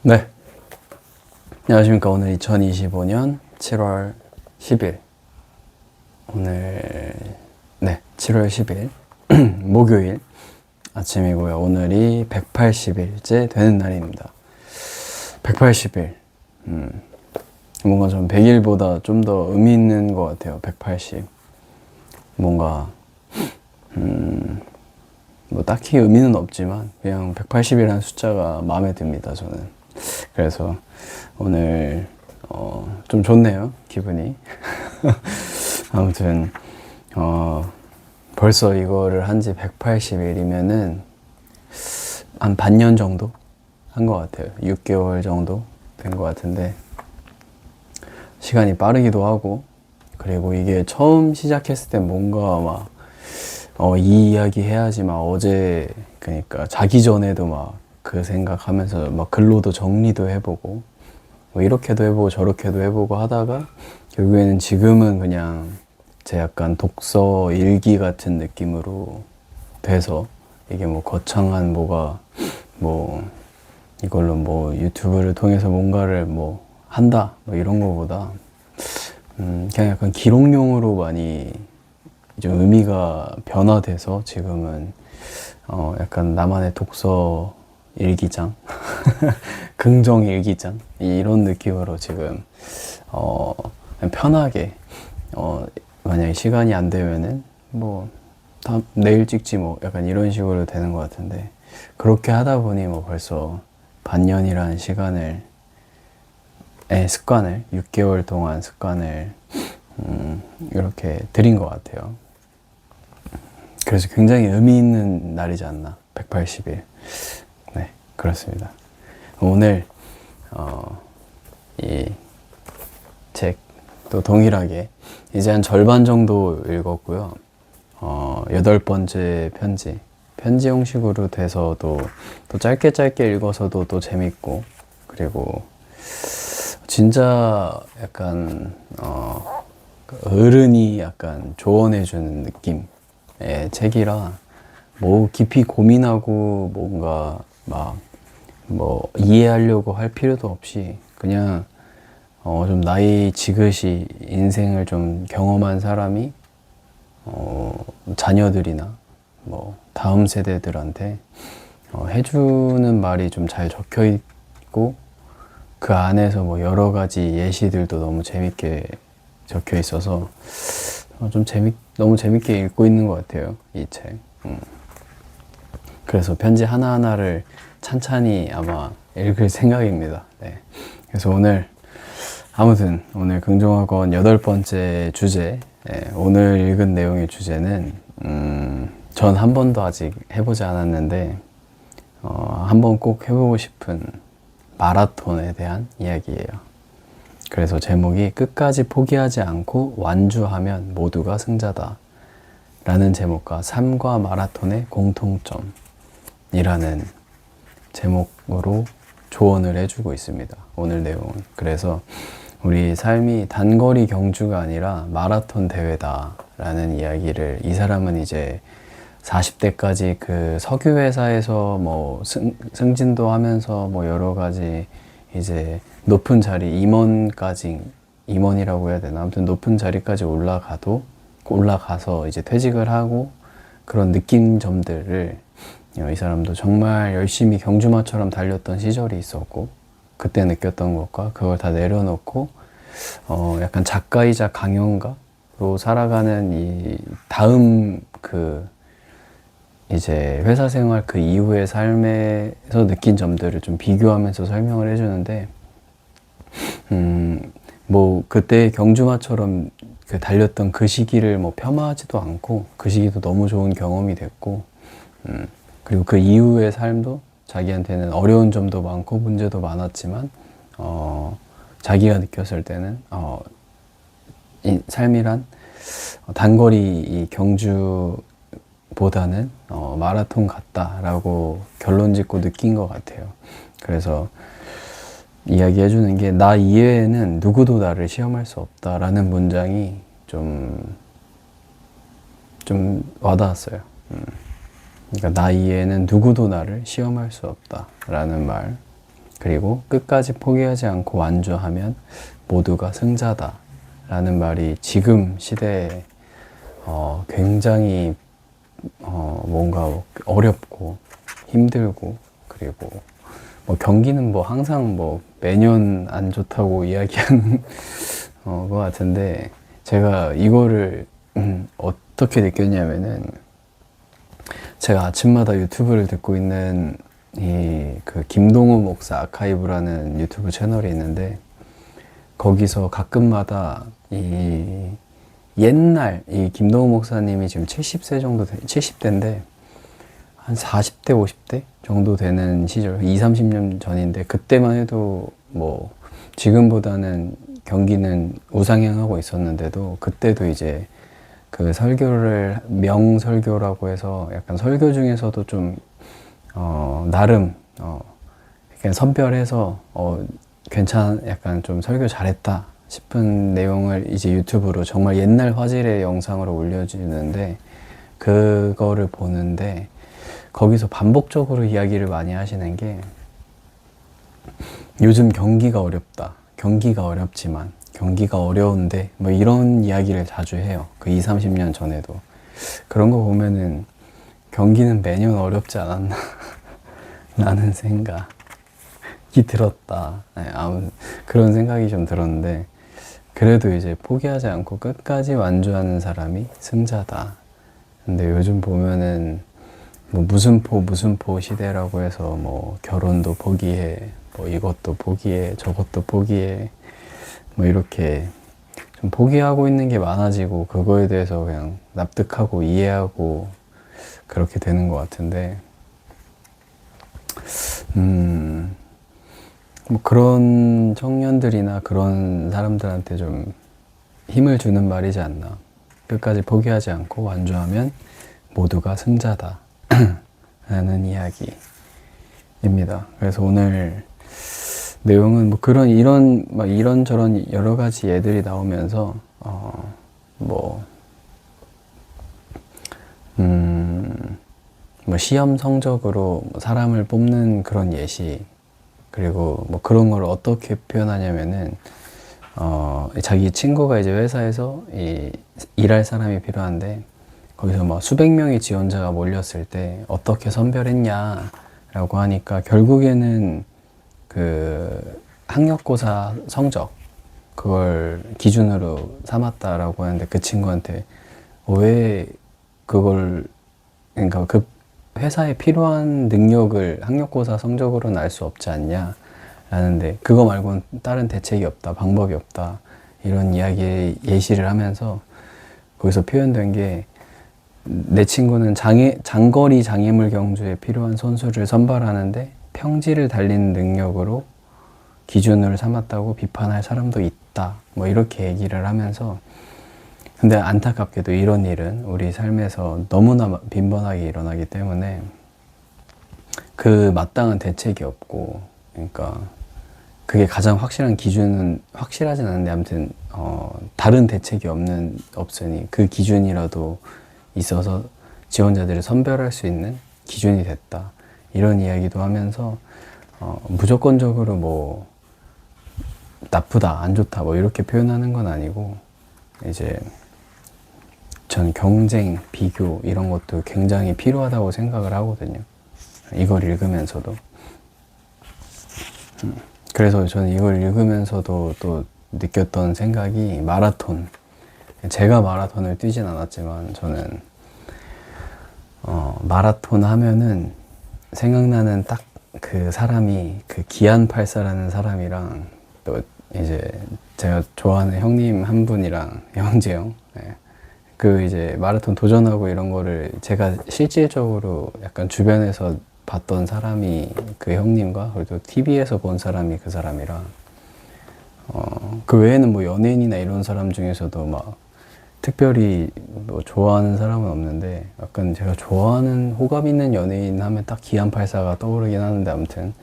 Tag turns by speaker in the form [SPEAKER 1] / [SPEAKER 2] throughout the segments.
[SPEAKER 1] 네, 안녕하십니까. 오늘 2025년 7월 10일 오늘 7월 10일 목요일 아침이고요. 오늘이 180일째 되는 날입니다. 180일 뭔가 좀 100일보다 좀 더 의미 있는 것 같아요. 180 뭔가 뭐 딱히 의미는 없지만 그냥 180이라는 숫자가 마음에 듭니다. 저는 그래서 오늘 좀 좋네요, 기분이. 아무튼 벌써 이거를 한 지 180일이면은 한 반년 정도 한 것 같아요. 6개월 정도 된 것 같은데 시간이 빠르기도 하고, 그리고 이게 처음 시작했을 때 뭔가 막 이 이야기 해야지 막 어제, 그러니까 자기 전에도 막 그 생각하면서 막 글로도 정리도 해보고 뭐 이렇게도 해보고 저렇게도 해보고 하다가 결국에는 지금은 그냥 제 약간 독서 일기 같은 느낌으로 돼서, 이게 뭐 거창한 뭐가 뭐 이걸로 뭐 유튜브를 통해서 뭔가를 뭐 한다 뭐 이런 거보다 그냥 약간 기록용으로 많이 좀 의미가 변화돼서 지금은 약간 나만의 독서 일기장 긍정 일기장 이런 느낌으로 지금 그냥 편하게 만약에 시간이 안 되면은 뭐 내일 찍지 뭐 약간 이런 식으로 되는 것 같은데, 그렇게 하다 보니 뭐 벌써 반년이라는 습관을 6개월 동안 습관을 이렇게 들인 것 같아요. 그래서 굉장히 의미 있는 날이지 않나, 180일. 네, 그렇습니다. 오늘 이 책도 동일하게 이제 한 절반 정도 읽었고요. 8번째 편지 형식으로 돼서도 또 짧게 읽어서도 또 재밌고, 그리고 진짜 약간 어른이 약간 조언해주는 느낌의 책이라 뭐 깊이 고민하고 뭔가 막 뭐 이해하려고 할 필요도 없이 그냥 좀 나이 지긋이 인생을 좀 경험한 사람이 자녀들이나 뭐 다음 세대들한테 해주는 말이 좀 잘 적혀 있고, 그 안에서 뭐 여러 가지 예시들도 너무 재밌게 적혀 있어서 너무 재밌게 읽고 있는 것 같아요, 이 책. 그래서 편지 하나하나를 찬찬히 아마 읽을 생각입니다. 네. 그래서 아무튼 오늘 긍정학원 8번째 주제, 오늘 읽은 내용의 주제는 전 한 번도 아직 해보지 않았는데 한번 꼭 해보고 싶은 마라톤에 대한 이야기예요. 그래서 제목이 끝까지 포기하지 않고 완주하면 모두가 승자다 라는 제목과 삶과 마라톤의 공통점이라는 제목으로 조언을 해주고 있습니다, 오늘 내용은. 그래서 우리 삶이 단거리 경주가 아니라 마라톤 대회다 라는 이야기를, 이 사람은 이제 40대까지 그 석유회사에서 뭐 승진도 하면서 뭐 여러 가지 이제 높은 자리, 임원이라고 해야 되나? 아무튼 높은 자리까지 올라가서 이제 퇴직을 하고, 그런 느낀점들을 이 사람도 정말 열심히 경주마처럼 달렸던 시절이 있었고, 그때 느꼈던 것과 그걸 다 내려놓고 약간 작가이자 강연가로 살아가는 이 다음 이제 회사 생활 그 이후의 삶에서 느낀 점들을 좀 비교하면서 설명을 해주는데, 뭐 그때 경주마처럼 달렸던 그 시기를 뭐 폄하하지도 않고, 그 시기도 너무 좋은 경험이 됐고, 그리고 그 이후의 삶도 자기한테는 어려운 점도 많고 문제도 많았지만 자기가 느꼈을 때는 이 삶이란 단거리 이 경주보다는 마라톤 같다라고 결론 짓고 느낀 것 같아요. 그래서 이야기해 주는 게, 나 이외에는 누구도 나를 시험할 수 없다라는 문장이 좀 와닿았어요. 그러니까 나 이외에는 누구도 나를 시험할 수 없다라는 말. 그리고 끝까지 포기하지 않고 완주하면 모두가 승자다 라는 말이 지금 시대에 굉장히 뭔가 어렵고 힘들고, 그리고 뭐 경기는 뭐 항상 뭐 매년 안 좋다고 이야기하는 것 같은데, 제가 이거를 어떻게 느꼈냐면은, 제가 아침마다 유튜브를 듣고 있는 그 김동우 목사 아카이브라는 유튜브 채널이 있는데, 거기서 가끔마다 이 옛날 이 김동우 목사님이 지금 70세 정도 70대인데 한 40대 50대 정도 되는 시절, 2, 30년 전인데, 그때만 해도 뭐 지금보다는 경기는 우상향하고 있었는데도, 그때도 이제 그 설교를 명설교라고 해서 약간 설교 중에서도 좀 나름 약간 선별해서 약간 좀 설교 잘했다 싶은 내용을 이제 유튜브로 정말 옛날 화질의 영상으로 올려주는데, 그거를 보는데 거기서 반복적으로 이야기를 많이 하시는 게, 요즘 경기가 어렵다, 경기가 어렵지만 경기가 어려운데 뭐 이런 이야기를 자주 해요. 그 2, 30년 전에도. 그런 거 보면은 경기는 매년 어렵지 않았나 라는 생각이 들었다. 네, 아무튼 그런 생각이 좀 들었는데, 그래도 이제 포기하지 않고 끝까지 완주하는 사람이 승자다. 근데 요즘 보면은 뭐 무슨 포 시대라고 해서 뭐 결혼도 포기해, 뭐 이것도 포기해, 저것도 포기해, 뭐 이렇게 좀 포기하고 있는 게 많아지고, 그거에 대해서 그냥 납득하고 이해하고 그렇게 되는 것 같은데, 뭐 그런 청년들이나 그런 사람들한테 좀 힘을 주는 말이지 않나. 끝까지 포기하지 않고 완주하면 모두가 승자다 라는 이야기입니다. 그래서 오늘 내용은 뭐 이런저런 여러 가지 예들이 나오면서 뭐 시험 성적으로 사람을 뽑는 그런 예시, 그리고 뭐 그런 걸 어떻게 표현하냐면은 자기 친구가 이제 회사에서 일할 사람이 필요한데, 거기서 막 수백 명의 지원자가 몰렸을 때 어떻게 선별했냐라고 하니까, 결국에는 그 학력고사 성적 그걸 기준으로 삼았다라고 하는데, 그 친구한테 왜 그걸, 그러니까 그 회사에 필요한 능력을 학력고사 성적으로는 알 수 없지 않냐 라는데, 그거 말고는 다른 대책이 없다, 방법이 없다, 이런 이야기 예시를 하면서 거기서 표현된 게, 내 친구는 장거리 장애물 경주에 필요한 선수를 선발하는데 평지를 달리는 능력으로 기준을 삼았다고 비판할 사람도 있다, 뭐 이렇게 얘기를 하면서, 근데 안타깝게도 이런 일은 우리 삶에서 너무나 빈번하게 일어나기 때문에 그 마땅한 대책이 없고, 그러니까 그게 가장 확실한 기준은 확실하진 않은데, 아무튼 다른 대책이 없으니 그 기준이라도 있어서 지원자들을 선별할 수 있는 기준이 됐다, 이런 이야기도 하면서 무조건적으로 뭐 나쁘다, 안 좋다, 뭐 이렇게 표현하는 건 아니고, 이제 저는 경쟁, 비교 이런 것도 굉장히 필요하다고 생각을 하거든요. 이걸 읽으면서도. 그래서 저는 이걸 읽으면서도 또 느꼈던 생각이, 마라톤. 제가 마라톤을 뛰진 않았지만 저는 마라톤 하면은 생각나는 딱 그 사람이, 그 기안84라는 사람이랑, 또 이제 제가 좋아하는 형님 한 분이랑, 영재형, 네. 그 이제 마라톤 도전하고 이런 거를 제가 실질적으로 약간 주변에서 봤던 사람이 그 형님과, 그리고 TV에서 본 사람이 그 사람이라, 그 외에는 뭐 연예인이나 이런 사람 중에서도 막 특별히 뭐 좋아하는 사람은 없는데, 약간 제가 좋아하는 호감 있는 연예인 하면 딱 기안84가 떠오르긴 하는데, 아무튼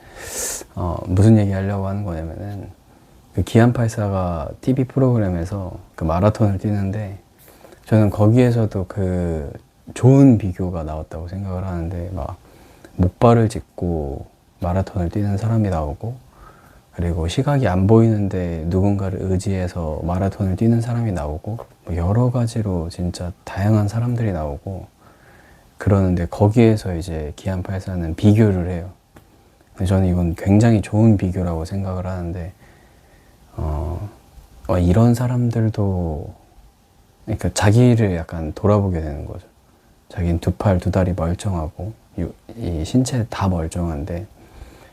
[SPEAKER 1] 무슨 얘기 하려고 하는 거냐면은, 그 기안84가 TV 프로그램에서 그 마라톤을 뛰는데, 저는 거기에서도 그 좋은 비교가 나왔다고 생각을 하는데, 막 목발을 짚고 마라톤을 뛰는 사람이 나오고, 그리고 시각이 안 보이는데 누군가를 의지해서 마라톤을 뛰는 사람이 나오고, 뭐 여러 가지로 진짜 다양한 사람들이 나오고 그러는데, 거기에서 이제 기안84는 비교를 해요. 근데 저는 이건 굉장히 좋은 비교라고 생각을 하는데, 이런 사람들도, 그러니까 자기를 약간 돌아보게 되는 거죠. 자기는 두 팔, 두 다리 멀쩡하고, 이 신체 다 멀쩡한데,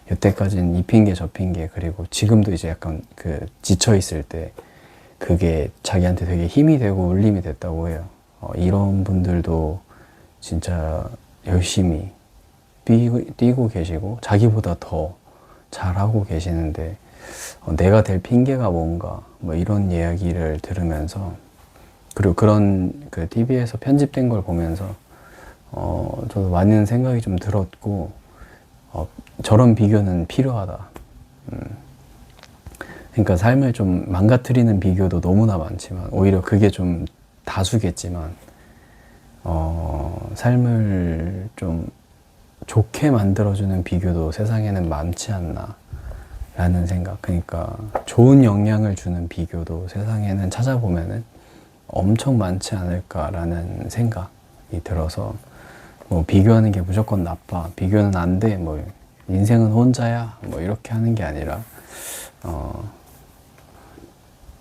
[SPEAKER 1] 여태까지는 이 핑계 저 핑계, 그리고 지금도 이제 약간 그 지쳐있을 때, 그게 자기한테 되게 힘이 되고 울림이 됐다고 해요. 이런 분들도 진짜 열심히 뛰고 계시고, 자기보다 더 잘하고 계시는데, 내가 될 핑계가 뭔가, 뭐 이런 이야기를 들으면서, 그리고 그런 그 TV에서 편집된 걸 보면서, 저도 많은 생각이 좀 들었고, 저런 비교는 필요하다. 그러니까 삶을 좀 망가뜨리는 비교도 너무나 많지만, 오히려 그게 좀 다수겠지만, 삶을 좀 좋게 만들어주는 비교도 세상에는 많지 않나 라는 생각. 그러니까 좋은 영향을 주는 비교도 세상에는 찾아보면은 엄청 많지 않을까라는 생각이 들어서, 뭐 비교하는 게 무조건 나빠, 비교는 안 돼, 뭐 인생은 혼자야, 뭐 이렇게 하는 게 아니라,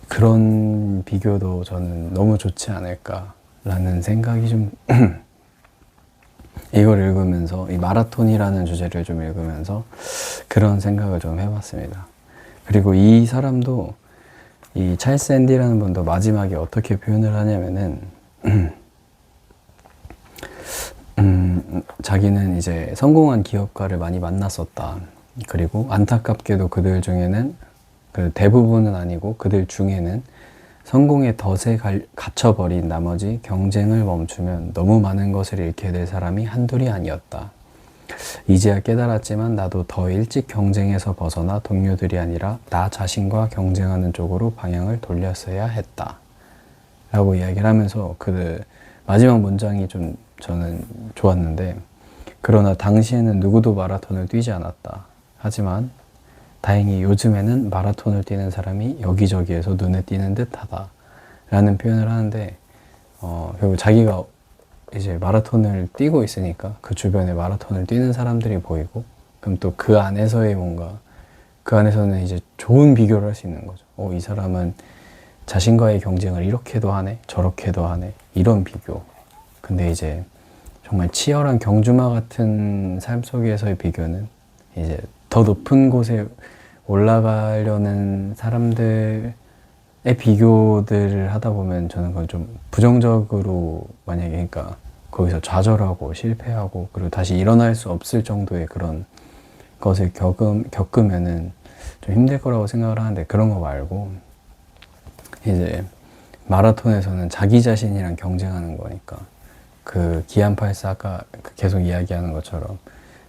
[SPEAKER 1] 그런 비교도 저는 너무 좋지 않을까라는 생각이 좀 이걸 읽으면서, 이 마라톤이라는 주제를 좀 읽으면서 그런 생각을 좀 해봤습니다. 그리고 이 사람도, 이 찰스 앤디라는 분도 마지막에 어떻게 표현을 하냐면은, 자기는 이제 성공한 기업가를 많이 만났었다. 그리고 안타깝게도 그들 중에는, 그 대부분은 아니고 그들 중에는 성공의 덫에 갇혀버린 나머지 경쟁을 멈추면 너무 많은 것을 잃게 될 사람이 한둘이 아니었다. 이제야 깨달았지만 나도 더 일찍 경쟁에서 벗어나 동료들이 아니라 나 자신과 경쟁하는 쪽으로 방향을 돌렸어야 했다. 라고 이야기를 하면서, 그 마지막 문장이 좀 저는 좋았는데, 그러나 당시에는 누구도 마라톤을 뛰지 않았다. 하지만 다행히 요즘에는 마라톤을 뛰는 사람이 여기저기에서 눈에 띄는 듯하다 라는 표현을 하는데, 결국 자기가 이제 마라톤을 뛰고 있으니까 그 주변에 마라톤을 뛰는 사람들이 보이고, 그럼 또 그 안에서의 뭔가, 그 안에서는 이제 좋은 비교를 할 수 있는 거죠. 이 사람은 자신과의 경쟁을 이렇게도 하네, 저렇게도 하네, 이런 비교. 근데 이제 정말 치열한 경주마 같은 삶 속에서의 비교는, 이제 더 높은 곳에 올라가려는 사람들의 비교들을 하다 보면 저는 그건 좀 부정적으로, 만약에 그러니까 거기서 좌절하고 실패하고 그리고 다시 일어날 수 없을 정도의 그런 것을 겪으면은 좀 힘들 거라고 생각을 하는데, 그런 거 말고 이제 마라톤에서는 자기 자신이랑 경쟁하는 거니까, 그 기안84 아까 계속 이야기하는 것처럼,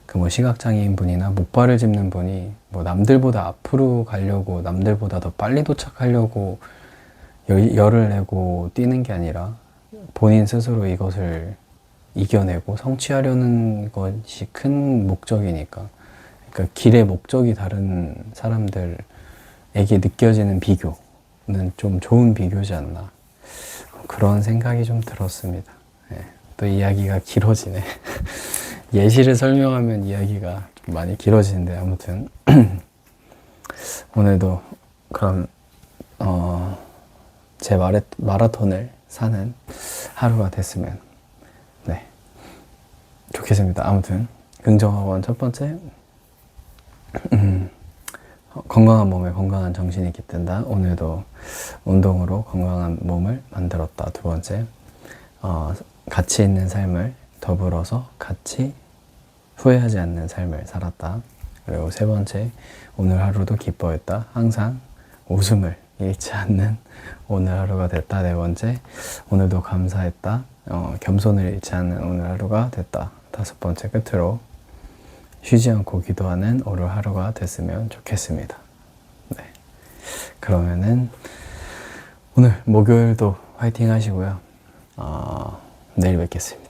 [SPEAKER 1] 그 뭐 시각장애인 분이나 목발을 짚는 분이 뭐 남들보다 앞으로 가려고, 남들보다 더 빨리 도착하려고 열을 내고 뛰는 게 아니라, 본인 스스로 이것을 이겨내고 성취하려는 것이 큰 목적이니까, 그러니까 길의 목적이 다른 사람들에게 느껴지는 비교는 좀 좋은 비교지 않나, 그런 생각이 좀 들었습니다. 네. 또 이야기가 길어지네. 예시를 설명하면 이야기가 좀 많이 길어지는데, 아무튼 오늘도 그럼 제 마라톤을 사는 하루가 됐으면 좋겠습니다. 아무튼 긍정학원 첫 번째, 건강한 몸에 건강한 정신이 깃든다. 오늘도 운동으로 건강한 몸을 만들었다. 두 번째, 가치 있는 삶을 더불어서 같이 후회하지 않는 삶을 살았다. 그리고 세 번째, 오늘 하루도 기뻐했다. 항상 웃음을 잃지 않는 오늘 하루가 됐다. 네 번째, 오늘도 감사했다. 겸손을 잃지 않는 오늘 하루가 됐다. 다섯 번째, 끝으로 쉬지 않고 기도하는 오늘 하루가 됐으면 좋겠습니다. 네. 그러면은 오늘 목요일도 화이팅 하시고요. 내일 뵙겠습니다.